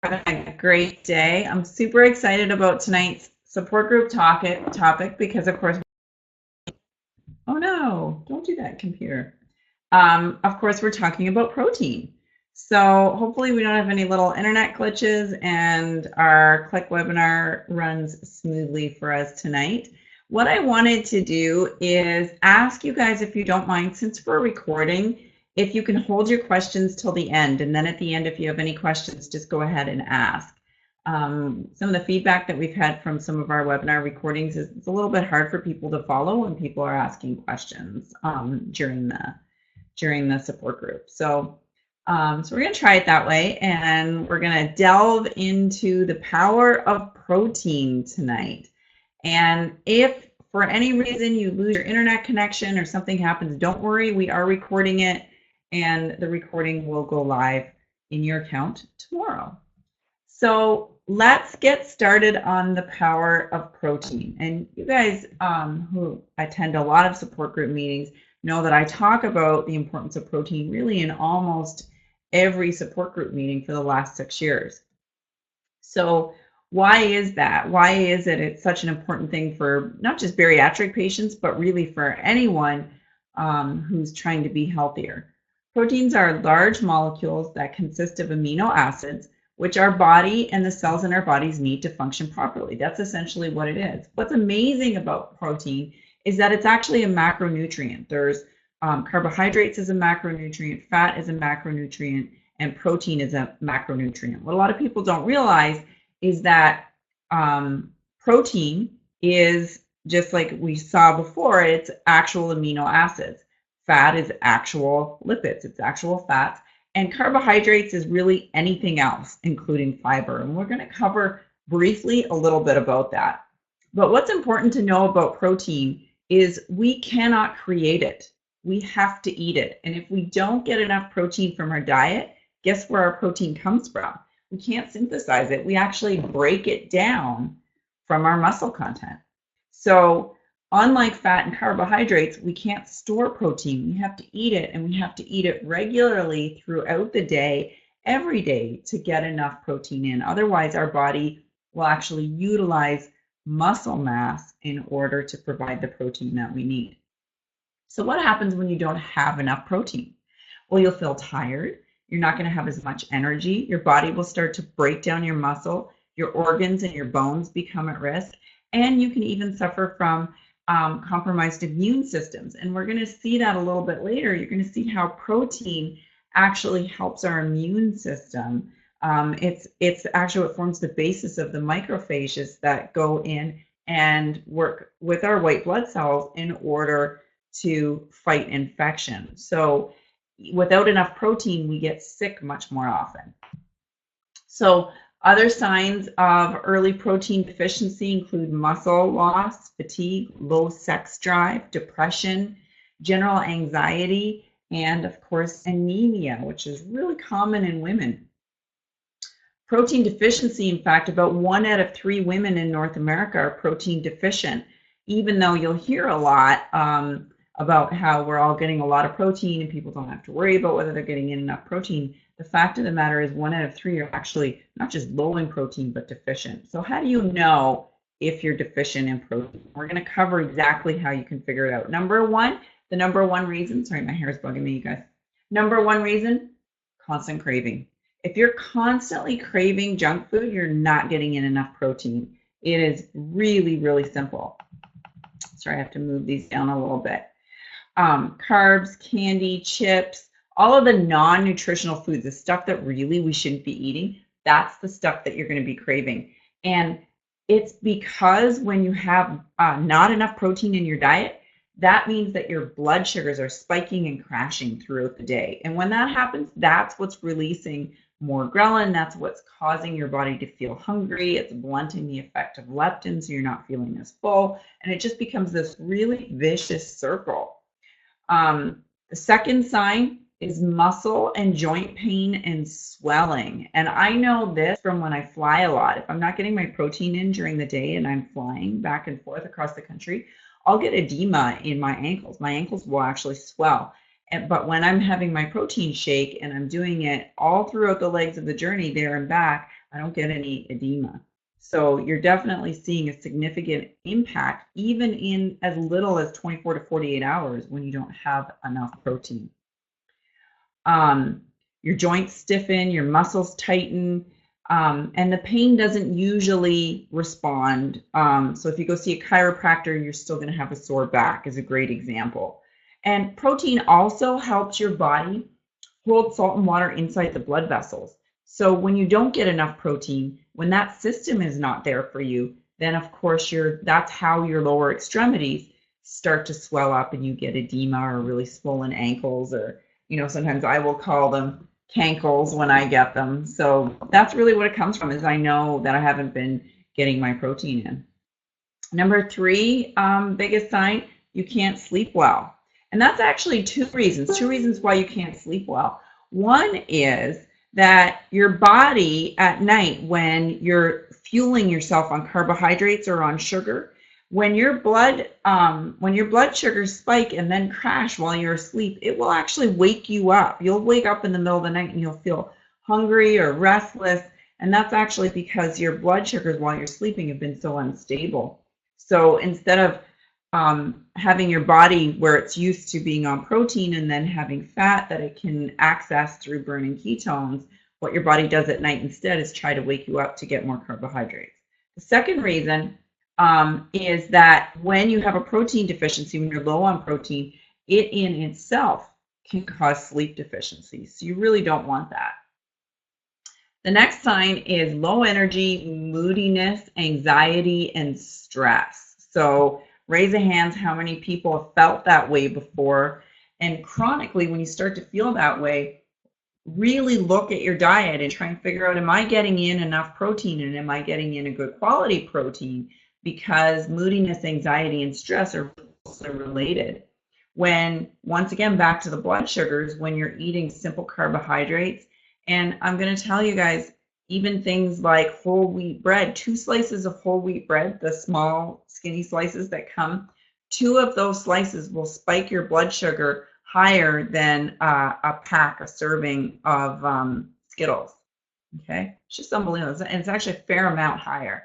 Having a great day. I'm super excited about tonight's support group topic because, of course, oh no, don't do that, computer. Of course, we're talking about protein. So hopefully we don't have any little internet glitches and our Click webinar runs smoothly for us tonight. What I wanted to do is ask you guys, if you don't mind, since we're recording, if you can hold your questions till the end, and then at the end, if you have any questions, just go ahead and ask. Some of the feedback that we've had from some of our webinar recordings is it's a little bit hard for people to follow when people are asking questions during the support group. So we're going to try it that way, and we're going to delve into the power of protein tonight. And if for any reason you lose your internet connection or something happens, don't worry, we are recording it, and the recording will go live in your account tomorrow. So let's get started on the power of protein. And you guys who attend a lot of support group meetings know that I talk about the importance of protein really in almost every support group meeting for the last 6 years. So why is that? Why is it it's such an important thing for not just bariatric patients, but really for anyone who's trying to be healthier? Proteins are large molecules that consist of amino acids, which our body and the cells in our bodies need to function properly. That's essentially what it is. What's amazing about protein is that it's actually a macronutrient. There's carbohydrates as a macronutrient, fat is a macronutrient, and protein is a macronutrient. What a lot of people don't realize is that protein is, just like we saw before, it's actual amino acids. Fat is actual lipids, it's actual fats. And carbohydrates is really anything else, including fiber. And we're going to cover briefly a little bit about that. But what's important to know about protein is we cannot create it. We have to eat it. And if we don't get enough protein from our diet, guess where our protein comes from? We can't synthesize it. We actually break it down from our muscle content. So unlike fat and carbohydrates, we can't store protein. We have to eat it, and we have to eat it regularly throughout the day, every day, to get enough protein in. Otherwise, our body will actually utilize muscle mass in order to provide the protein that we need. So what happens when you don't have enough protein? Well, you'll feel tired. You're not going to have as much energy. Your body will start to break down your muscle. Your organs and your bones become at risk. And you can even suffer from compromised immune systems. And we're going to see that a little bit later. You're going to see how protein actually helps our immune system. It's actually what forms the basis of the macrophages that go in and work with our white blood cells in order to fight infection. So without enough protein, we get sick much more often. So other signs of early protein deficiency include muscle loss, fatigue, low sex drive, depression, general anxiety, and of course anemia, which is really common in women. Protein deficiency, in fact, about 1 out of 3 women in North America are protein deficient, even though you'll hear a lot about how we're all getting a lot of protein and people don't have to worry about whether they're getting in enough protein. The fact of the matter is 1 out of 3 are actually not just low in protein, but deficient. So how do you know if you're deficient in protein? We're going to cover exactly how you can figure it out. The number one reason, sorry, my hair is bugging me, you guys. Number one reason, constant craving. If you're constantly craving junk food, you're not getting in enough protein. It is really, really simple. Sorry, I have to move these down a little bit. Carbs, candy, chips, all of the non-nutritional foods, the stuff that really we shouldn't be eating, that's the stuff that you're going to be craving. And it's because when you have not enough protein in your diet, that means that your blood sugars are spiking and crashing throughout the day. And when that happens, that's what's releasing more ghrelin. That's what's causing your body to feel hungry. It's blunting the effect of leptin, so you're not feeling as full. And it just becomes this really vicious circle. The second sign is muscle and joint pain and swelling. And I know this from when I fly a lot. If I'm not getting my protein in during the day and I'm flying back and forth across the country, I'll get edema in my ankles. My ankles will actually swell. But when I'm having my protein shake and I'm doing it all throughout the legs of the journey there and back, I don't get any edema. So you're definitely seeing a significant impact even in as little as 24 to 48 hours when you don't have enough protein. Um, your joints stiffen, your muscles tighten, and the pain doesn't usually respond. So if you go see a chiropractor, you're still going to have a sore back is a great example. And protein also helps your body hold salt and water inside the blood vessels. So when you don't get enough protein, when that system is not there for you, then of course that's how your lower extremities start to swell up and you get edema or really swollen ankles, or sometimes I will call them cankles when I get them. So that's really what it comes from, is I know that I haven't been getting my protein in. Number 3, biggest sign, you can't sleep well. And that's actually two reasons why you can't sleep well. One is that your body at night, when you're fueling yourself on carbohydrates or on sugar, when your blood sugars spike and then crash while you're asleep, it will actually wake you up. You'll wake up in the middle of the night and you'll feel hungry or restless. And that's actually because your blood sugars while you're sleeping have been so unstable. So instead of having your body where it's used to being on protein and then having fat that it can access through burning ketones, what your body does at night instead is try to wake you up to get more carbohydrates. The second reason is that when you have a protein deficiency, when you're low on protein, it in itself can cause sleep deficiency. So you really don't want that. The next sign is low energy, moodiness, anxiety, and stress. So raise of hands how many people have felt that way before. And chronically, when you start to feel that way, really look at your diet and try and figure out, am I getting in enough protein and am I getting in a good quality protein? Because moodiness, anxiety, and stress are also related. When, once again, back to the blood sugars, when you're eating simple carbohydrates, and I'm going to tell you guys, even things like whole wheat bread, 2 slices of whole wheat bread, the small skinny slices that come, 2 of those slices will spike your blood sugar higher than a serving of Skittles. Okay, it's just unbelievable, and it's actually a fair amount higher.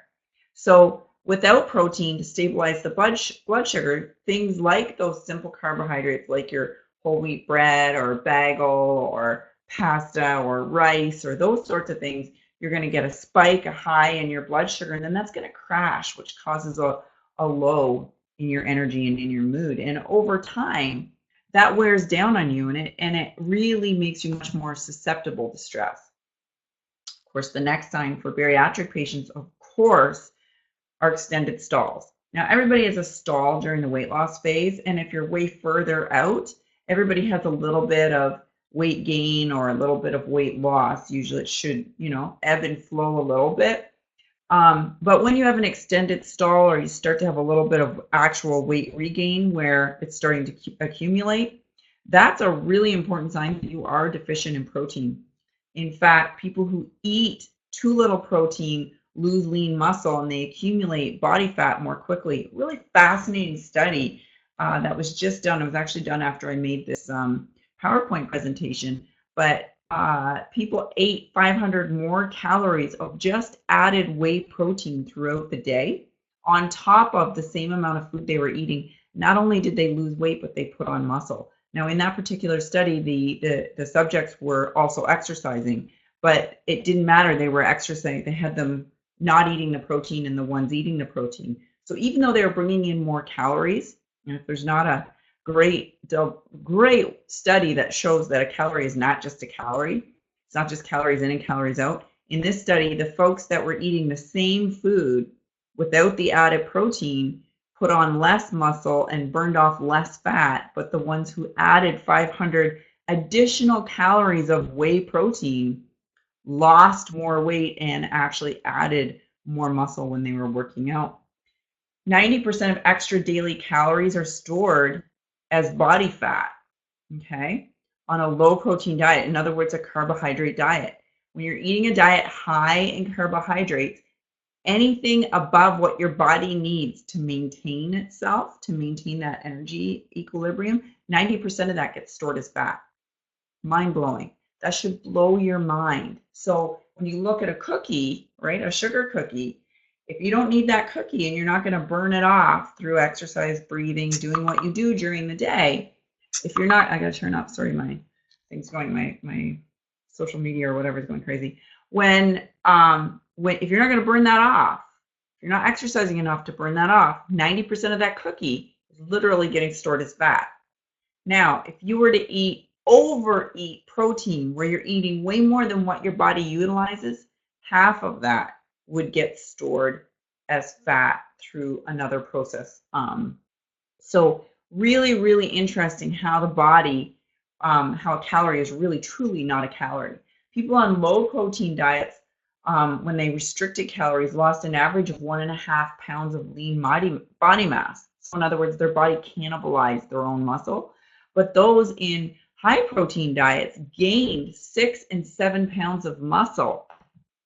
So without protein to stabilize the blood sugar, things like those simple carbohydrates, like your whole wheat bread or bagel or pasta or rice or those sorts of things, you're going to get a spike, a high in your blood sugar, and then that's going to crash, which causes a low in your energy and in your mood. And over time, that wears down on you, and it really makes you much more susceptible to stress. Of course, the next sign for bariatric patients, of course, are extended stalls. Now, everybody has a stall during the weight loss phase, and if you're way further out, everybody has a little bit of weight gain or a little bit of weight loss. Usually it should, ebb and flow a little bit. But when you have an extended stall or you start to have a little bit of actual weight regain where it's starting to accumulate, that's a really important sign that you are deficient in protein. In fact, people who eat too little protein lose lean muscle and they accumulate body fat more quickly. Really fascinating study that was just done. It was actually done after I made this PowerPoint presentation, but people ate 500 more calories of just added whey protein throughout the day on top of the same amount of food they were eating. Not only did they lose weight, but they put on muscle. Now, in that particular study, the subjects were also exercising, but it didn't matter. They were exercising. They had them not eating the protein and the ones eating the protein. So even though they were bringing in more calories, and if there's not a great study that shows that a calorie is not just a calorie, it's not just calories in and calories out. In this study, the folks that were eating the same food without the added protein put on less muscle and burned off less fat, but the ones who added 500 additional calories of whey protein lost more weight and actually added more muscle when they were working out. 90% of extra daily calories are stored as body fat, okay, on a low protein diet. In other words, a carbohydrate diet. When you're eating a diet high in carbohydrates, anything above what your body needs to maintain itself, to maintain that energy equilibrium, 90% of that gets stored as fat. Mind blowing. That should blow your mind. So when you look at a cookie, right, a sugar cookie, if you don't need that cookie and you're not going to burn it off through exercise, breathing, doing what you do during the day, if you're not, I got to turn off, sorry, my thing's going, my social media or whatever is going crazy. When if you're not going to burn that off, if you're not exercising enough to burn that off, 90% of that cookie is literally getting stored as fat. Now, if you were to overeat protein, where you're eating way more than what your body utilizes, half of that would get stored as fat through another process. So really, really interesting how the body, how a calorie is really truly not a calorie. People on low protein diets, when they restricted calories, lost an average of 1.5 pounds of lean body mass. So in other words, their body cannibalized their own muscle. But those in high protein diets gained 6 and 7 pounds of muscle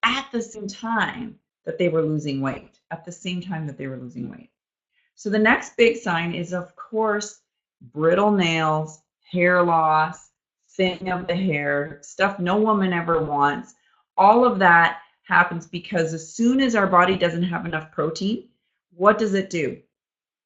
at the same time that they were losing weight. So the next big sign is, of course, brittle nails, hair loss, thinning of the hair, stuff no woman ever wants. All of that happens because as soon as our body doesn't have enough protein, what does it do?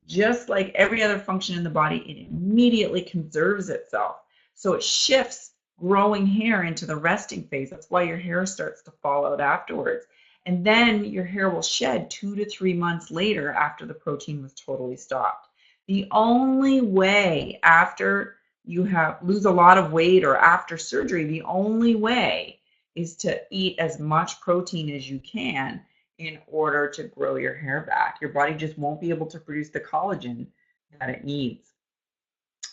Just like every other function in the body, it immediately conserves itself. So it shifts growing hair into the resting phase. That's why your hair starts to fall out afterwards. And then your hair will shed 2 to 3 months later after the protein was totally stopped. The only way after you lose a lot of weight or after surgery, the only way is to eat as much protein as you can in order to grow your hair back. Your body just won't be able to produce the collagen that it needs.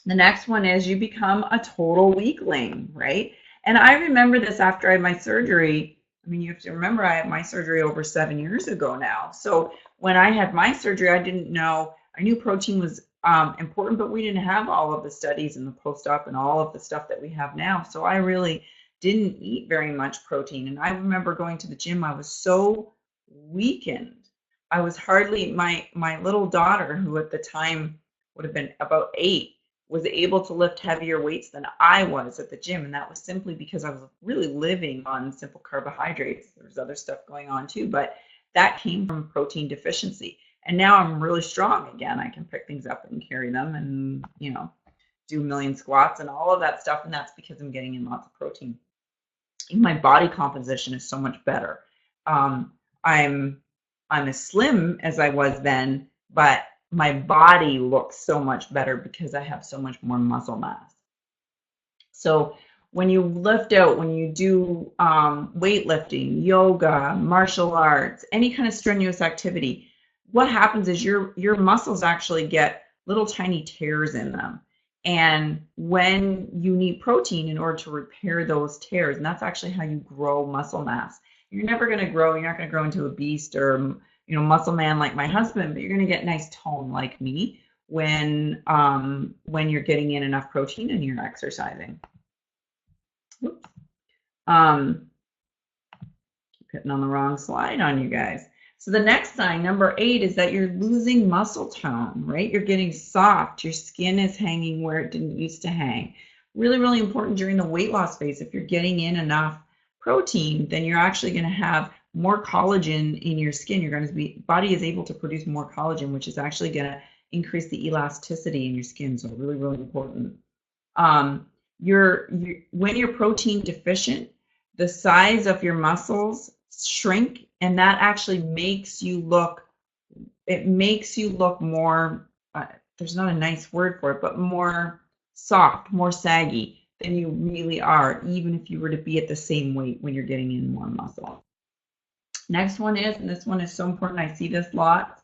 The next one is you become a total weakling, right? And I remember this after I had my surgery. I mean, you have to remember I had my surgery over 7 years ago now. So when I had my surgery, I didn't know, I knew protein was important, but we didn't have all of the studies and the post-op and all of the stuff that we have now. So I really didn't eat very much protein. And I remember going to the gym, I was so weakened. I was hardly, my little daughter, who at the time would have been about 8, was able to lift heavier weights than I was at the gym. And that was simply because I was really living on simple carbohydrates. There was other stuff going on too, but that came from protein deficiency. And now I'm really strong again. I can pick things up and carry them and, do a million squats and all of that stuff. And that's because I'm getting in lots of protein. My body composition is so much better. I'm as slim as I was then, but my body looks so much better because I have so much more muscle mass. So when you lift out, when you do weightlifting, yoga, martial arts, any kind of strenuous activity, what happens is your muscles actually get little tiny tears in them. And when you need protein in order to repair those tears, and that's actually how you grow muscle mass. You're never going to grow, you're not going to grow into a beast or muscle man like my husband, but you're going to get nice tone like me when you're getting in enough protein and you're exercising. Keep hitting on the wrong slide on you guys. So the next sign, number 8, is that you're losing muscle tone, right? You're getting soft. Your skin is hanging where it didn't used to hang. Really, really important during the weight loss phase. If you're getting in enough protein, then you're actually going to have more collagen in your skin. You're going to be, body is able to produce more collagen, which is actually going to increase the elasticity in your skin. So really, really important. When you're protein deficient, the size of your muscles shrink, and that actually makes you look more, there's not a nice word for it, but more soft, more saggy than you really are, even if you were to be at the same weight when you're getting in more muscle. Next one is, and this one is so important, I see this a lot,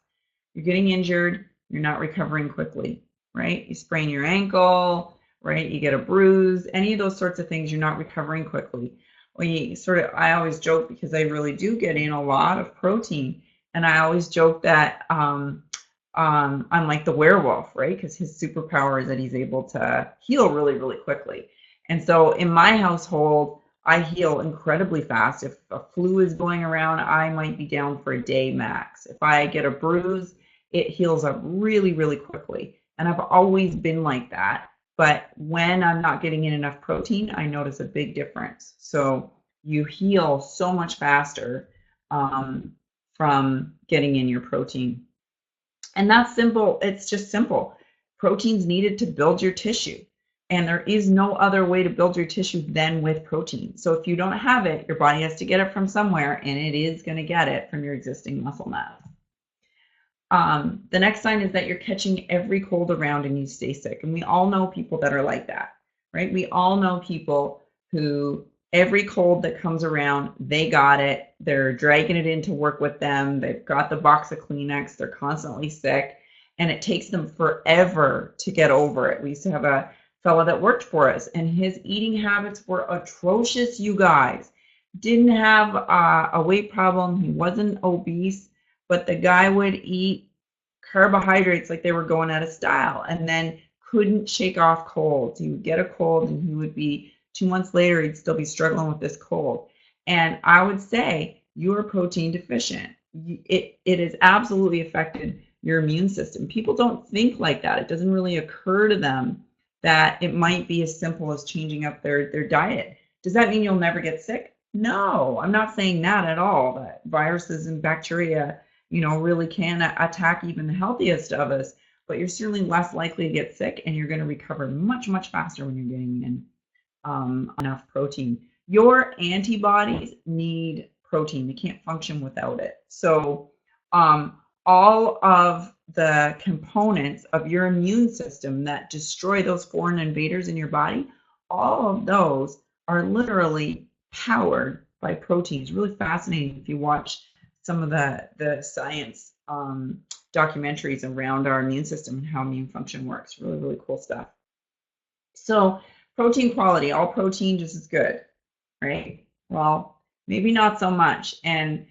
you're getting injured, you're not recovering quickly, right? You sprain your ankle, right? You get a bruise, any of those sorts of things, you're not recovering quickly. I always joke, because I really do get in a lot of protein, and I always joke that I'm like the werewolf, right? Because his superpower is that he's able to heal really, really quickly. And so in my household, I heal incredibly fast. If a flu is going around, I might be down for a day max. If I get a bruise, it heals up really, really quickly. And I've always been like that. But when I'm not getting in enough protein, I notice a big difference. So you heal so much faster from getting in your protein. And that's simple. It's just simple. Protein's needed to build your tissue. And there is no other way to build your tissue than with protein. So if you don't have it, your body has to get it from somewhere, and it is going to get it from your existing muscle mass. The next sign is that you're catching every cold around and you stay sick. And we all know people that are like that, right? We all know people who every cold that comes around, they got it. They're dragging it in to work with them. They've got the box of Kleenex. They're constantly sick. And it takes them forever to get over it. We used to have a fellow that worked for us, and his eating habits were atrocious, you guys. Didn't have a weight problem. He wasn't obese, but the guy would eat carbohydrates like they were going out of style, and then couldn't shake off colds. He would get a cold, and he would be 2 months later, he'd still be struggling with this cold. And I would say you are protein deficient. It has absolutely affected your immune system. People don't think like that. It doesn't really occur to them that it might be as simple as changing up their diet. Does that mean you'll never get sick? No, I'm not saying that at all. That viruses and bacteria, really can attack even the healthiest of us, but you're certainly less likely to get sick, and you're going to recover much, much faster when you're getting in enough protein. Your antibodies need protein. They can't function without it. So all of the components of your immune system that destroy those foreign invaders in your body, all of those are literally powered by proteins. Really fascinating if you watch some of the science documentaries around our immune system and how immune function works. Really, really cool stuff. So protein quality, all protein just as good, right? Well, maybe not so much. And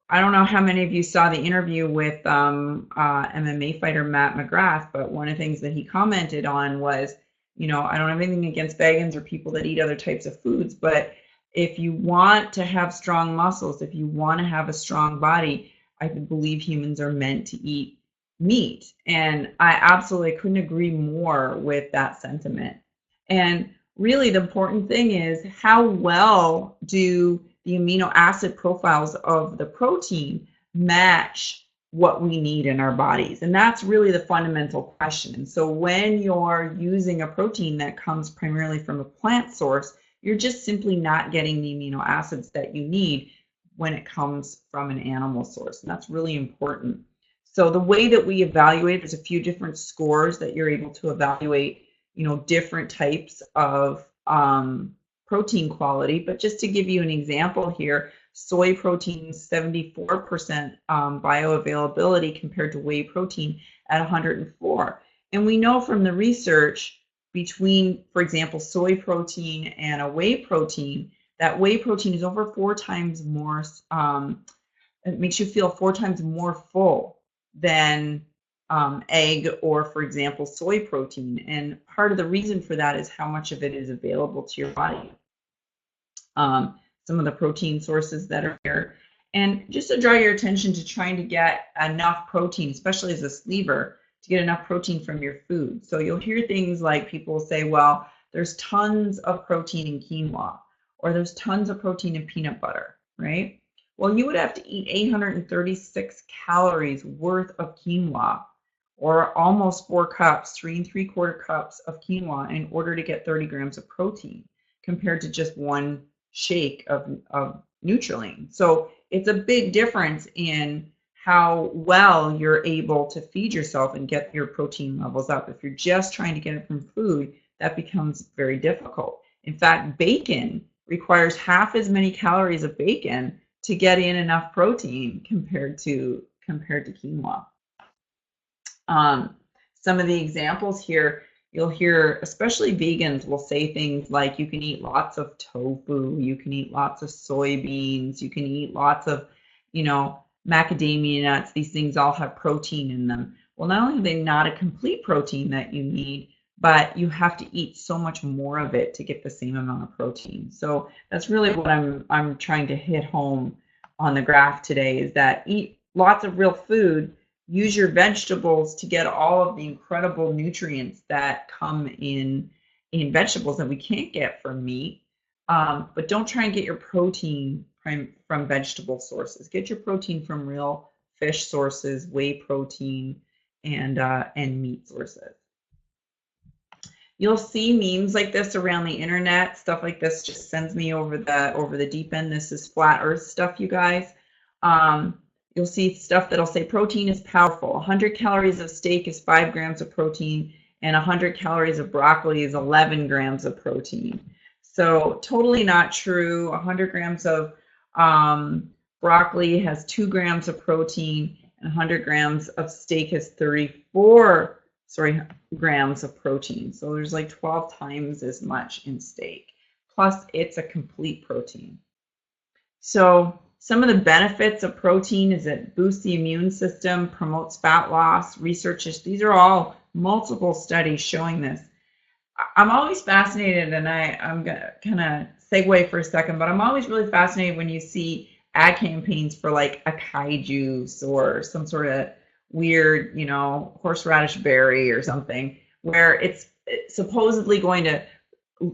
I don't know how many of you saw the interview with MMA fighter Matt McGrath, but one of the things that he commented on was, I don't have anything against vegans or people that eat other types of foods, but if you want to have strong muscles, if you want to have a strong body, I believe humans are meant to eat meat. And I absolutely couldn't agree more with that sentiment. And really the important thing is, how well do the amino acid profiles of the protein match what we need in our bodies? And that's really the fundamental question. And so when you're using a protein that comes primarily from a plant source, you're just simply not getting the amino acids that you need when it comes from an animal source. And that's really important. So the way that we evaluate, there's a few different scores that you're able to evaluate, different types of protein quality. But just to give you an example here, soy protein 74% bioavailability compared to whey protein at 104. And we know from the research between, for example, soy protein and a whey protein, that whey protein is over 4 times more, it makes you feel 4 times more full than egg or, for example, soy protein. And part of the reason for that is how much of it is available to your body. Some of the protein sources that are here. And just to draw your attention to trying to get enough protein, especially as a sleever, to get enough protein from your food. So you'll hear things like people say, well, there's tons of protein in quinoa, or there's tons of protein in peanut butter, right? Well, you would have to eat 836 calories worth of quinoa, or almost 4 cups, 3 3/4 cups of quinoa in order to get 30 grams of protein, compared to just 1 shake of Nutrilene. So it's a big difference in how well you're able to feed yourself and get your protein levels up. If you're just trying to get it from food, that becomes very difficult. In fact, bacon requires half as many calories of bacon to get in enough protein compared to quinoa. Some of the examples here, you'll hear, especially vegans will say things like, you can eat lots of tofu, you can eat lots of soybeans, you can eat lots of, macadamia nuts. These things all have protein in them. Well, not only are they not a complete protein that you need, but you have to eat so much more of it to get the same amount of protein. So that's really what I'm trying to hit home on the graph today, is that eat lots of real food, use your vegetables to get all of the incredible nutrients that come in vegetables that we can't get from meat. But don't try and get your protein from vegetable sources. Get your protein from real fish sources, whey protein, and meat sources. You'll see memes like this around the internet. Stuff like this just sends me over the deep end. This is flat Earth stuff, you guys. You'll see stuff that'll say protein is powerful. 100 calories of steak is 5 grams of protein, and 100 calories of broccoli is 11 grams of protein. So totally not true. 100 grams of broccoli has 2 grams of protein, and 100 grams of steak has 34 grams of protein. So there's like 12 times as much in steak. Plus, it's a complete protein. So some of the benefits of protein is it boosts the immune system, promotes fat loss. Researchers, these are all multiple studies showing this. I'm always fascinated, and I'm going to kind of segue for a second, but I'm always really fascinated when you see ad campaigns for like acai juice or some sort of weird, horseradish berry or something, where it's supposedly going to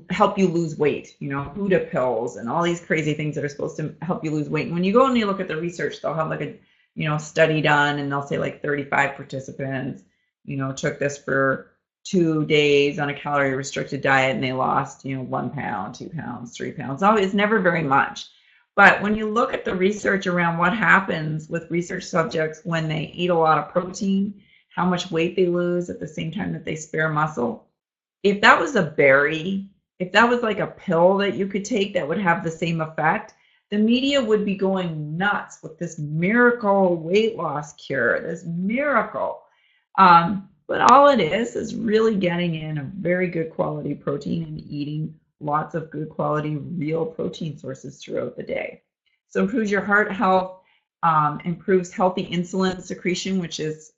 help you lose weight, Huda pills and all these crazy things that are supposed to help you lose weight. And when you go and you look at the research, they'll have like a, study done, and they'll say like 35 participants, took this for 2 days on a calorie restricted diet, and they lost, 1 pound, 2 pounds, 3 pounds. It's never very much. But when you look at the research around what happens with research subjects when they eat a lot of protein, how much weight they lose at the same time that they spare muscle, if that was a berry, if that was like a pill that you could take that would have the same effect, the media would be going nuts with this miracle weight loss cure, this miracle. But all it is really getting in a very good quality protein and eating lots of good quality real protein sources throughout the day. So improves your heart health, improves healthy insulin secretion, which is,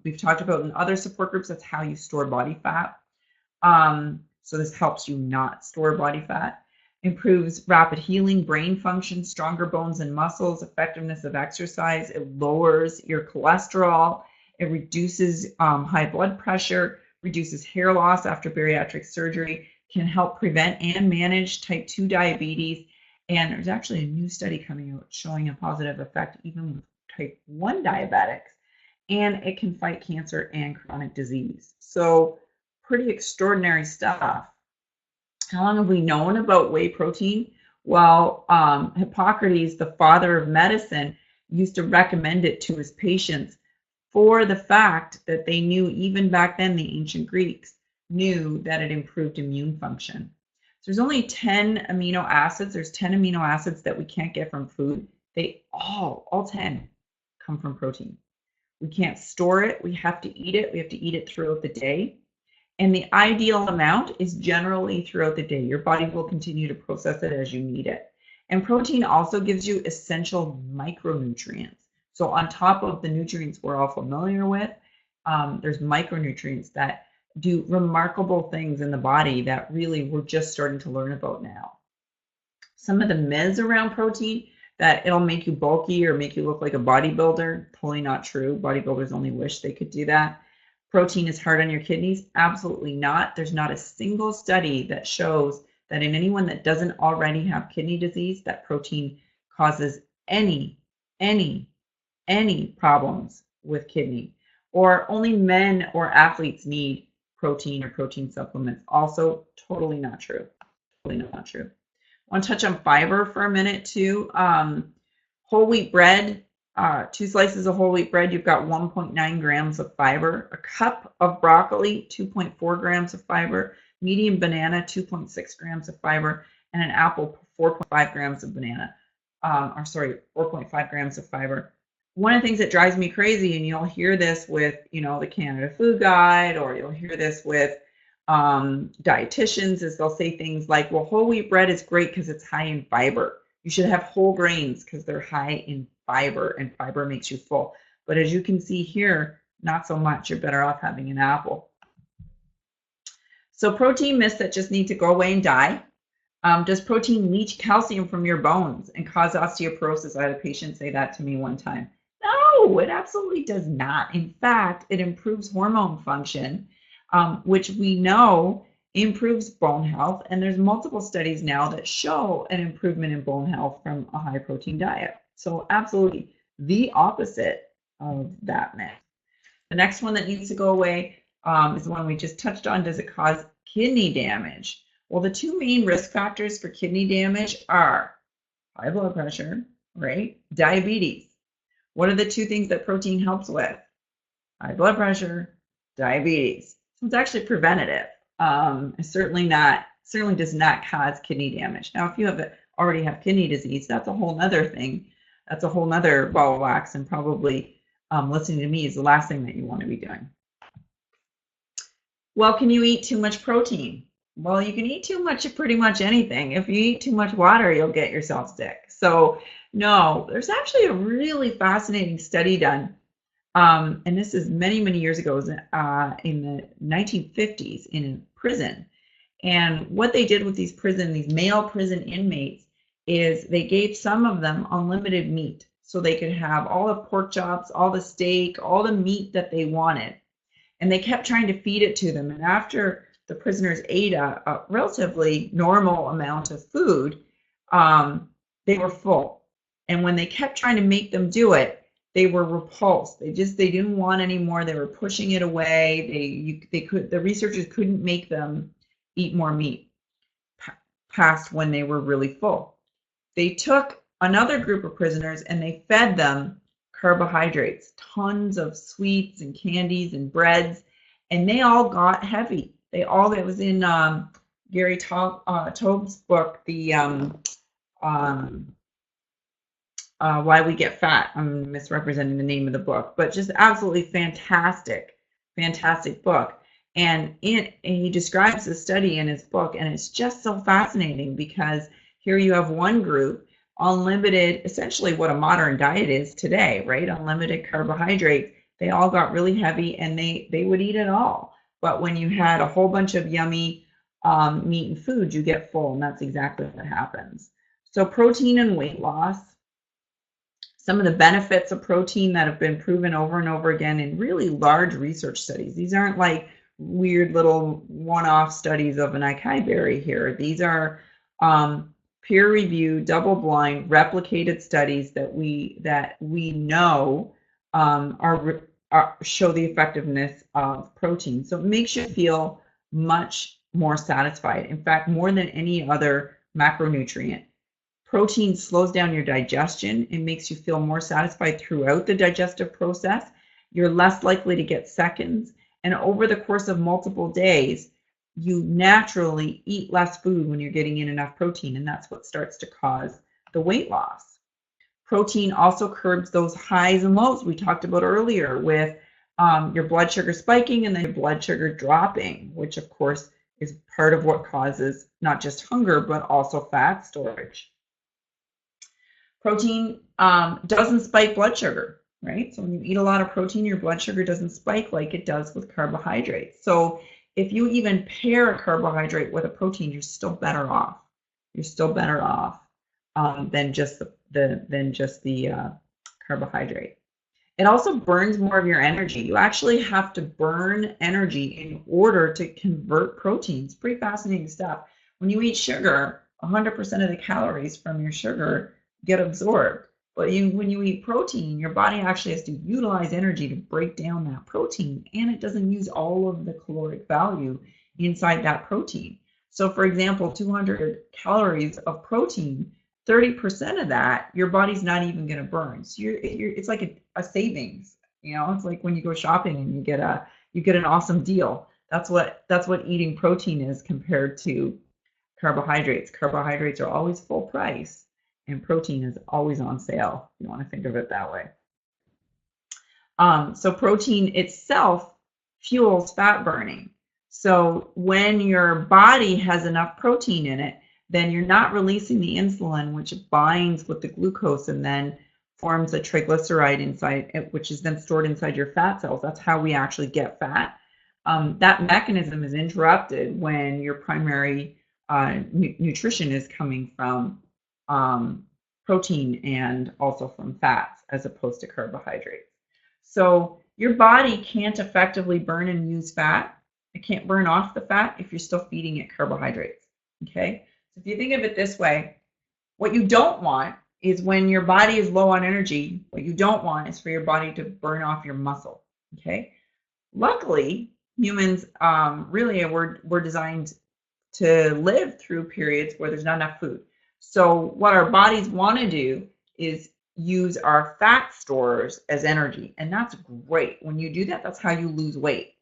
we've talked about in other support groups, that's how you store body fat. So this helps you not store body fat. Improves rapid healing, brain function, stronger bones and muscles, effectiveness of exercise. It lowers your cholesterol. It reduces high blood pressure, reduces hair loss after bariatric surgery, can help prevent and manage type 2 diabetes. And there's actually a new study coming out showing a positive effect even with type 1 diabetics. And it can fight cancer and chronic disease. So pretty extraordinary stuff. How long have we known about whey protein? Well, Hippocrates, the father of medicine, used to recommend it to his patients for the fact that they knew, even back then, the ancient Greeks knew that it improved immune function. So there's only 10 amino acids. There's 10 amino acids that we can't get from food. They all 10 come from protein. We can't store it. We have to eat it. We have to eat it throughout the day. And the ideal amount is generally throughout the day. Your body will continue to process it as you need it. And protein also gives you essential micronutrients. So on top of the nutrients we're all familiar with, there's micronutrients that do remarkable things in the body that really we're just starting to learn about now. Some of the myths around protein, that it'll make you bulky or make you look like a bodybuilder, totally not true. Bodybuilders only wish they could do that. Protein is hard on your kidneys? Absolutely not. There's not a single study that shows that in anyone that doesn't already have kidney disease, that protein causes any problems with kidney. Or only men or athletes need protein or protein supplements. Also, totally not true. Totally not true. I want to touch on fiber for a minute too. Whole wheat bread, 2 slices of whole wheat bread, you've got 1.9 grams of fiber. A cup of broccoli, 2.4 grams of fiber. Medium banana, 2.6 grams of fiber. And an apple, 4.5 grams of 4.5 grams of fiber. One of the things that drives me crazy, and you'll hear this with, the Canada Food Guide, or you'll hear this with dietitians, is they'll say things like, well, whole wheat bread is great because it's high in fiber. You should have whole grains because they're high in fiber, and fiber makes you full. But as you can see here, not so much. You're better off having an apple. So protein myths that just need to go away and die. Does protein leach calcium from your bones and cause osteoporosis? I had a patient say that to me one time. No, it absolutely does not. In fact, it improves hormone function, which we know improves bone health, and there's multiple studies now that show an improvement in bone health from a high protein diet. So absolutely the opposite of that myth. The next one that needs to go away is the one we just touched on. Does it cause kidney damage? Well, the two main risk factors for kidney damage are high blood pressure, right? Diabetes. What are the two things that protein helps with? High blood pressure, diabetes. So it's actually preventative. Certainly does not cause kidney damage. Now, if you already have kidney disease, that's a whole nother thing. That's a whole nother ball of wax, and probably listening to me is the last thing that you want to be doing. Well, can you eat too much protein? Well, you can eat too much of pretty much anything. If you eat too much water, you'll get yourself sick. So no, there's actually a really fascinating study done. And this is many, many years ago, in the 1950s in a prison. And what they did with these male prison inmates, is they gave some of them unlimited meat. So they could have all the pork chops, all the steak, all the meat that they wanted. And they kept trying to feed it to them. And after the prisoners ate a relatively normal amount of food, they were full. And when they kept trying to make them do it, they were repulsed. They didn't want any more. They were pushing it away. The researchers couldn't make them eat more meat past when they were really full. They took another group of prisoners and they fed them carbohydrates, tons of sweets and candies and breads, and they all got heavy. It was in Gary Taubes' book, the Why We Get Fat. I'm misrepresenting the name of the book, but just absolutely fantastic book. And he describes the study in his book, and it's just so fascinating because here you have one group, unlimited, essentially what a modern diet is today, right? Unlimited carbohydrates. They all got really heavy, and they would eat it all. But when you had a whole bunch of yummy meat and food, you get full, and that's exactly what happens. So protein and weight loss. Some of the benefits of protein that have been proven over and over again in really large research studies. These aren't like weird little one-off studies of an acai berry here. These are peer-reviewed, double-blind, replicated studies that we know show the effectiveness of protein. So it makes you feel much more satisfied. In fact, more than any other macronutrient. Protein slows down your digestion. It makes you feel more satisfied throughout the digestive process. You're less likely to get seconds. And over the course of multiple days, you naturally eat less food when you're getting in enough protein, and that's what starts to cause the weight loss. Protein also curbs those highs and lows we talked about earlier with your blood sugar spiking and then your blood sugar dropping, which of course is part of what causes not just hunger, but also fat storage. Protein doesn't spike blood sugar, right? So when you eat a lot of protein, your blood sugar doesn't spike like it does with carbohydrates. So if you even pair a carbohydrate with a protein, you're still better off. You're still better off than just the carbohydrate. It also burns more of your energy. You actually have to burn energy in order to convert proteins. Pretty fascinating stuff. When you eat sugar, 100% of the calories from your sugar get absorbed. But when you eat protein, your body actually has to utilize energy to break down that protein, and it doesn't use all of the caloric value inside that protein. So for example, 200 calories of protein, 30% of that, your body's not even going to burn. So it's like a savings. You know, it's like when you go shopping and you get an awesome deal. That's what eating protein is compared to carbohydrates. Carbohydrates are always full price, and protein is always on sale. You want to think of it that way. So protein itself fuels fat burning. So when your body has enough protein in it, then you're not releasing the insulin, which binds with the glucose and then forms a triglyceride inside, which is then stored inside your fat cells. That's how we actually get fat. That mechanism is interrupted when your primary nutrition is coming from protein and also from fats as opposed to carbohydrates. So your body can't effectively burn and use fat It can't burn off the fat if you're still feeding it carbohydrates. Okay? So if you think of it this way, what you don't want is when your body is low on energy, what you don't want is for your body to burn off your muscle. Okay? Luckily, humans really we're designed to live through periods where there's not enough food. So what our bodies want to do is use our fat stores as energy, and that's great. When you do that, that's how you lose weight.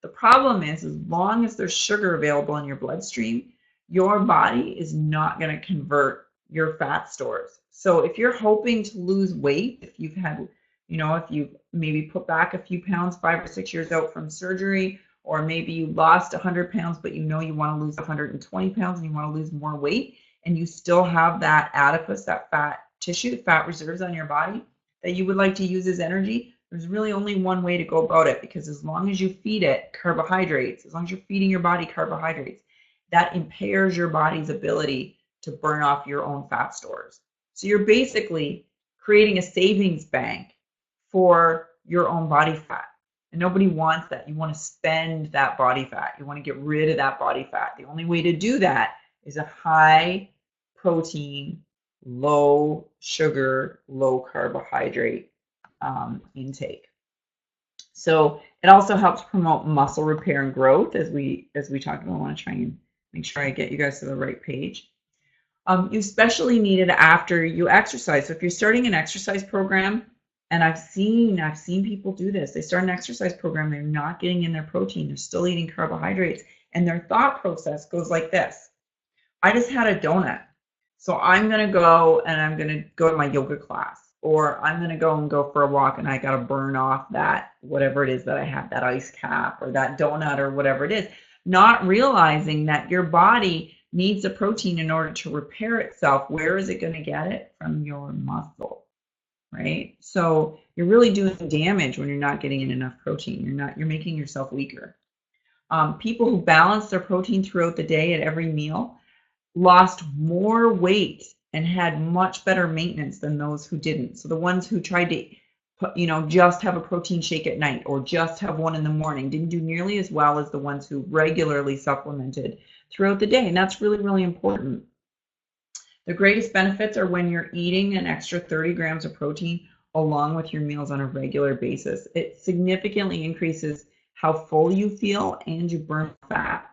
The problem is, as long as there's sugar available in your bloodstream, your body is not going to convert your fat stores. So if you're hoping to lose weight, if you've had, if you maybe put back a few pounds 5 or 6 years out from surgery, or maybe you lost 100 pounds, but you want to lose 120 pounds and you want to lose more weight, and you still have that adipose, that fat tissue, fat reserves on your body that you would like to use as energy, there's really only one way to go about it, because as long as you feed it carbohydrates, as long as you're feeding your body carbohydrates, that impairs your body's ability to burn off your own fat stores. So you're basically creating a savings bank for your own body fat. And nobody wants that. You want to spend that body fat. You want to get rid of that body fat. The only way to do that is a high protein, low sugar, low carbohydrate intake. So it also helps promote muscle repair and growth, as we talked about. I want to try and make sure I get you guys to the right page. You especially need it after you exercise. So if you're starting an exercise program, and I've seen people do this. They start an exercise program, they're not getting in their protein, they're still eating carbohydrates, and their thought process goes like this. I just had a donut, so I'm going to go to my yoga class, or I'm going to go for a walk, and I got to burn off that, whatever it is that I have, that ice cap or that donut or whatever it is, not realizing that your body needs the protein in order to repair itself. Where is it going to get it? From your muscle. Right? So you're really doing damage when you're not getting in enough protein. You're making yourself weaker. People who balance their protein throughout the day at every meal lost more weight and had much better maintenance than those who didn't. So the ones who tried to, just have a protein shake at night or just have one in the morning didn't do nearly as well as the ones who regularly supplemented throughout the day. And that's really, really important. The greatest benefits are when you're eating an extra 30 grams of protein along with your meals on a regular basis. It significantly increases how full you feel and you burn fat.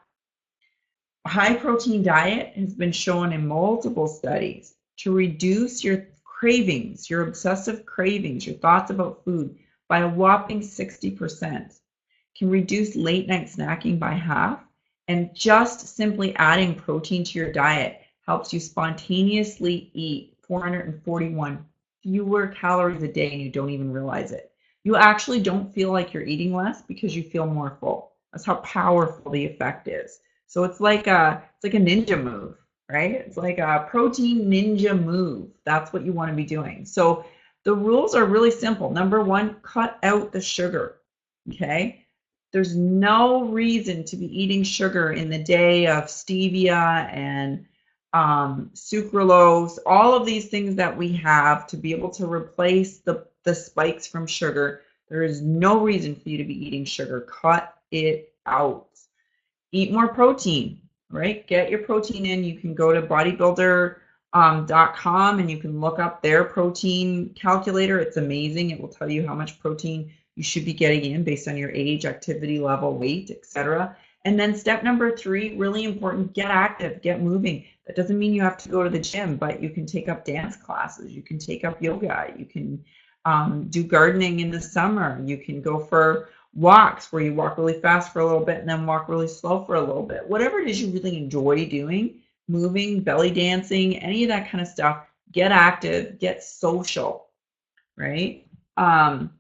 A high protein diet has been shown in multiple studies to reduce your cravings, your obsessive cravings, your thoughts about food by a whopping 60%. Can reduce late night snacking by half, and just simply adding protein to your diet helps you spontaneously eat 441 fewer calories a day, and you don't even realize it. You actually don't feel like you're eating less because you feel more full. That's how powerful the effect is. So it's like a ninja move, right? It's like a protein ninja move. That's what you want to be doing. So the rules are really simple. Number one, cut out the sugar, okay? There's no reason to be eating sugar in the day of stevia and sucralose, all of these things that we have to be able to replace the spikes from sugar. There is no reason for you to be eating sugar. Cut it out. Eat more protein, right? Get your protein in. You can go to bodybuilder.com and you can look up their protein calculator. It's amazing. It will tell you how much protein you should be getting in based on your age, activity level, weight, etc. And then step number 3, really important, get active, get moving. That doesn't mean you have to go to the gym, but you can take up dance classes, you can take up yoga, you can do gardening in the summer, you can go for walks where you walk really fast for a little bit and then walk really slow for a little bit. Whatever it is you really enjoy doing, moving, belly dancing, any of that kind of stuff, get active, get social, right? And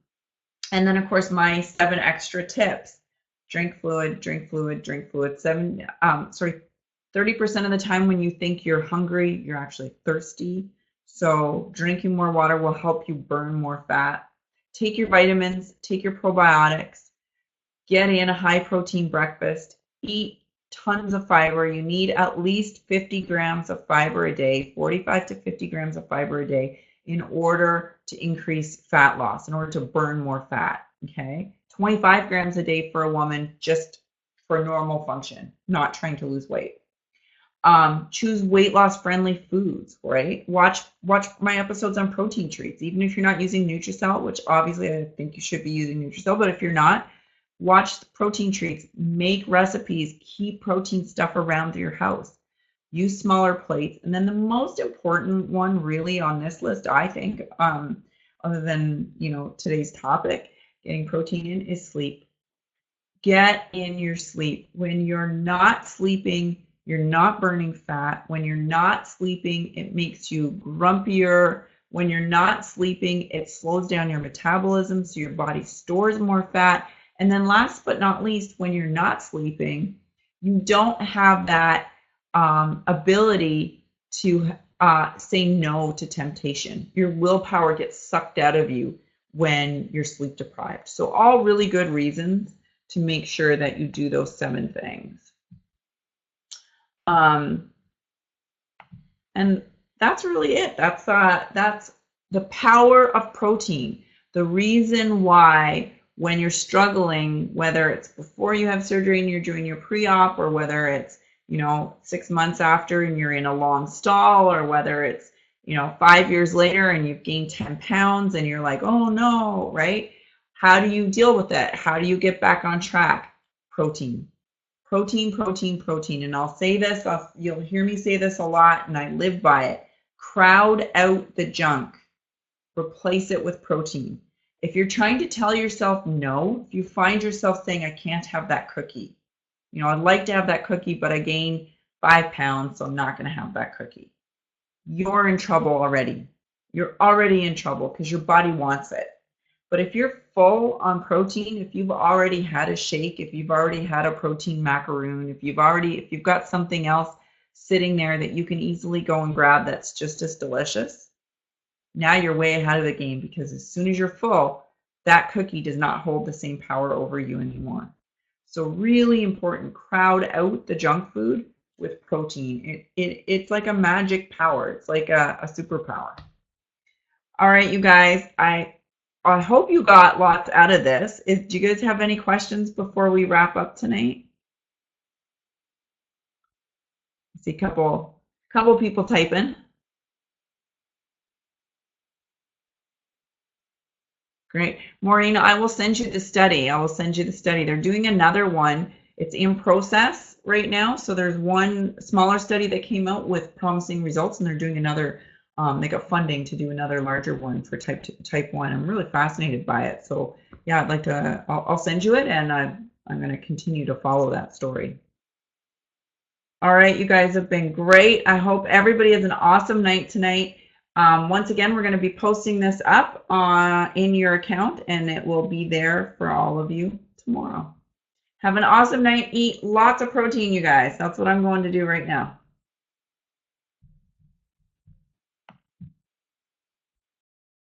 then, of course, my 7 extra tips. Drink fluid, drink fluid, drink fluid. 30% of the time when you think you're hungry, you're actually thirsty. So drinking more water will help you burn more fat. Take your vitamins, take your probiotics, get in a high protein breakfast, eat tons of fiber. You need at least 50 grams of fiber a day, 45 to 50 grams of fiber a day in order to increase fat loss, in order to burn more fat, okay? 25 grams a day for a woman, just for normal function, not trying to lose weight. Choose weight loss friendly foods, right? Watch my episodes on protein treats. Even if you're not using Nutricell, which obviously I think you should be using Nutricell, but if you're not, watch the protein treats. Make recipes. Keep protein stuff around your house. Use smaller plates. And then the most important one really on this list, I think, other than, you know, today's topic, getting protein in, is sleep. Get in your sleep. When you're not sleeping, you're not burning fat. When you're not sleeping, it makes you grumpier. When you're not sleeping, it slows down your metabolism, so your body stores more fat. And then last but not least, when you're not sleeping, you don't have that ability to say no to temptation. Your willpower gets sucked out of you when you're sleep deprived. So all really good reasons to make sure that you do those 7 things. And that's really it. That's the power of protein. The reason why when you're struggling, whether it's before you have surgery and you're doing your pre-op, or whether it's, you know, 6 months after and you're in a long stall, or whether it's, you know, 5 years later and you've gained 10 pounds and you're like, oh no, right? How do you deal with it? How do you get back on track? Protein. Protein, protein, protein. And I'll say this, you'll hear me say this a lot, and I live by it. Crowd out the junk. Replace it with protein. If you're trying to tell yourself no, if you find yourself saying, I can't have that cookie. You know, I'd like to have that cookie, but I gained 5 pounds, so I'm not going to have that cookie. You're in trouble already. You're already in trouble because your body wants it. But if you're full on protein, if you've already had a shake, if you've already had a protein macaroon, if you've got something else sitting there that you can easily go and grab that's just as delicious, now you're way ahead of the game, because as soon as you're full, that cookie does not hold the same power over you anymore. So really important, crowd out the junk food with protein. It's like a magic power. It's like a superpower. All right, you guys, I hope you got lots out of this. Do you guys have any questions before we wrap up tonight? I see a couple people typing. Great. Maureen, I will send you the study. They're doing another one. It's in process right now. So there's one smaller study that came out with promising results, and they're doing another. They got funding to do another larger one for type 1. I'm really fascinated by it. So yeah, I'd like to, I'll send you it, and I'm going to continue to follow that story. All right, you guys have been great. I hope everybody has an awesome night tonight. Once again, we're going to be posting this up in your account, and it will be there for all of you tomorrow. Have an awesome night. Eat lots of protein, you guys. That's what I'm going to do right now.